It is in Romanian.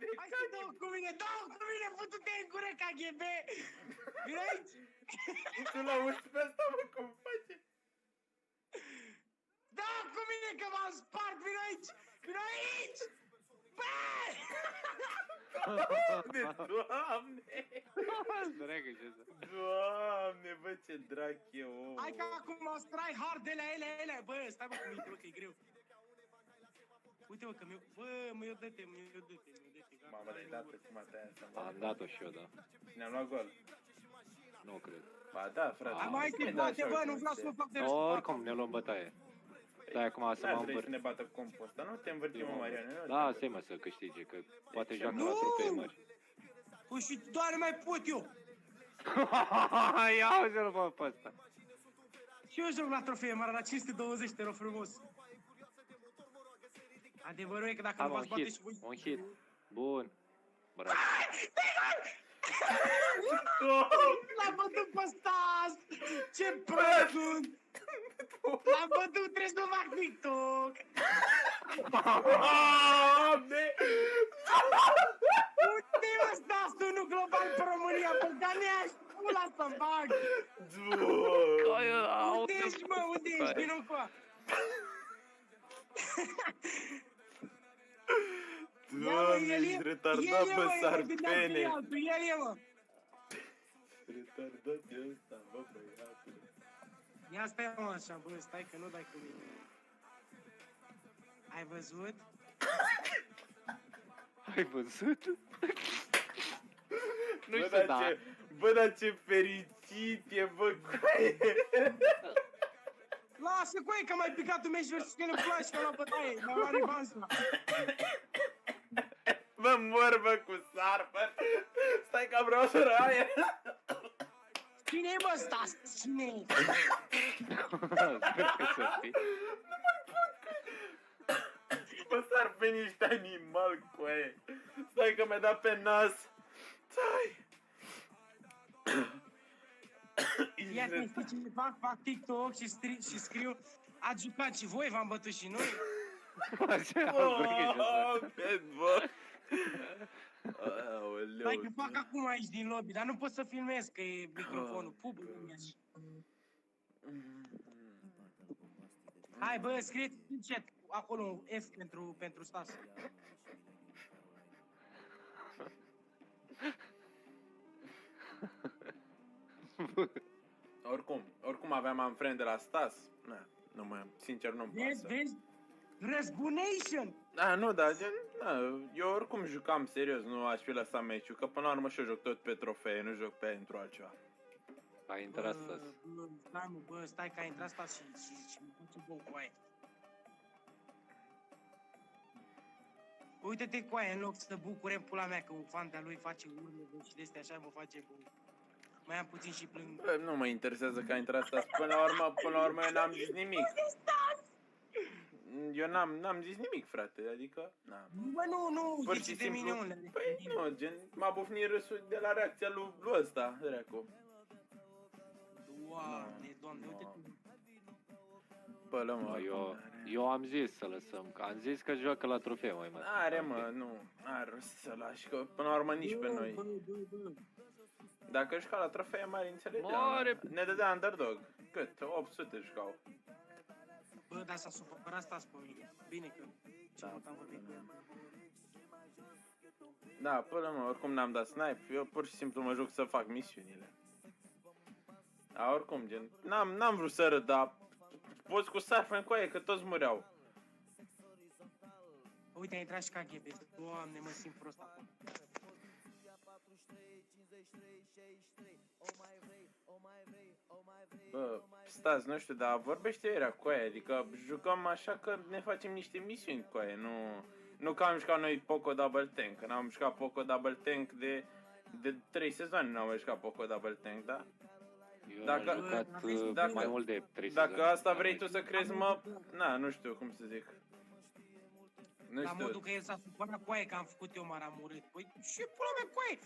de Hai să dau cu mine, putu-te în gură, KGB! Vino aici! Tu l-auzi pe asta, mă, cum face? Da, cu mine că m-am spart, vino aici! Vino aici! Bă! Doamne! Dragă, ce să... Doamne, bă, ce drac e omul. Hai că acum o try hard de la ele. Bă, stai mă cu minte, bă, că e greu. Uite, mă, că mi-o... Bă, mi-o dă-te. Mamă, dai dată cum a tăiat asta. Am dat-o și eu, da. Ne-am luat gol. Nu cred. Ba da, frate. Hai mai te bate, bă, nu vreau să mă fac de rău. Oricum, ne luăm bătaie. Stai acum să mă trebuie să învârt. ne bată cu composta, nu te învârtim, mă, Mariane. Da, stai mă să câștige, că poate joacă la Nu! trofee mari. Păi și doar mai pot eu. Ia uite-l, bă, pe ăsta. Și eu joc la trofee mare, la 520, te rog frumos. Adevărul e că dacă nu v-ați bate și voi... Un hit. Bun. Bravo. L-am bătut pe Stas! Ce prost sunt! L-am bătut, trebuie să nu fac TikTok! Doamne! Unde mă Stas, tu nu global pe România, pe Ganeaș, pula să bag! Unde ești, mă, unde ești? Vino încoa! Doamne, ești retardat pe sarpene! El e, mă! Retardat e ăsta, bă, băiatule. Ia stai, mă, așa, bă, stai că nu dai cu mine. Ai văzut? Ai văzut? Nu Bă, știu, dar da. bă, dar ce fericit e, bă, coaie! Lasă, coaie, că m-ai picat tu meci versus că nu place, că la bătaie, mi-am luat revanșa. Bă, mor, bă, cu sarpă! Stai că vreau să raie! Cine e, bă, Stas? Cine e? Sper că să fii. Bă, sarpeni, ești animal, coaie! Stai că mi-a dat pe nas! Stai! Ia că știi ce fac TikTok și scriu ați jucat și voi, v-am bătut și noi. Așa, Doamne, bă! Aoleu, Stai că fac acum aici din lobby, dar nu pot să filmez, că e microfonul. Pub, hai, bă, scrieți în chat acolo un F pentru Stas. Oricum aveam unfriend de la Stas. Na, nu mai, sincer, nu-mi pasă. Vezi? Răzbunation! Da, nu, dar eu oricum jucam serios, nu aș fi lăsat meciul, că până la urmă și eu joc tot pe trofee, nu joc pentru altceva. A intrat Stas. Stai, mă, bă, stai că a intrat Stas și mă face bou cu aia. Uite-te cu aia, în loc să bucure în pula mea că un fan de-a lui face urme și de-astea așa mă face bou. Mai am puțin și plâng. Bă, nu mă interesează că a intrat Stas, până la urmă eu n-am zis nimic. Eu n-am zis nimic, frate, adică, na. Bă, nu, Pur zici și de simplu, minunile. păi nu, gen, m-a bufnit râsul de la reacția lui ăsta, dracu. Doamne, uite-te. Bă, lămă, Eu am zis să lăsăm, că am zis că joacă la trofee, mai mă. Are, mă, nu, are rost să lași, că până la urmă nici pe noi. Bă. Dacă juca la trofee mari, înțelegeam. Mare! Ne dădea underdog. Cât? 800 jucau. Bă, dar s-a supărat Stas pe mine. Bine că ce mult am vorbit cu el. Da, până mă, oricum n-am dat snipe, eu pur și simplu mă joc să fac misiunile. Da, oricum, gen, n-am vrut să râd, dar poți cu sarfă în coaie, că toți mureau. Uite, a intrat și KGB. Doamne, mă simt prost acum. Bă, stați, nu știu, dar vorbește era cu aia, adică jucăm așa că ne facem niște misiuni cu aia, nu că am jucat noi Poco Double Tank, că n-am jucat Poco Double Tank de 3 sezoane, n-am mai jucat Poco Double Tank, da? Eu am jucat mai mult de 3 Dacă sezone. asta vrei tu să crezi, mă, na, nu știu cum să zic. Nu La știu. modul că el s-a supărat cu aia că am făcut eu m-ar amurât. Păi, și pula mea cu aia?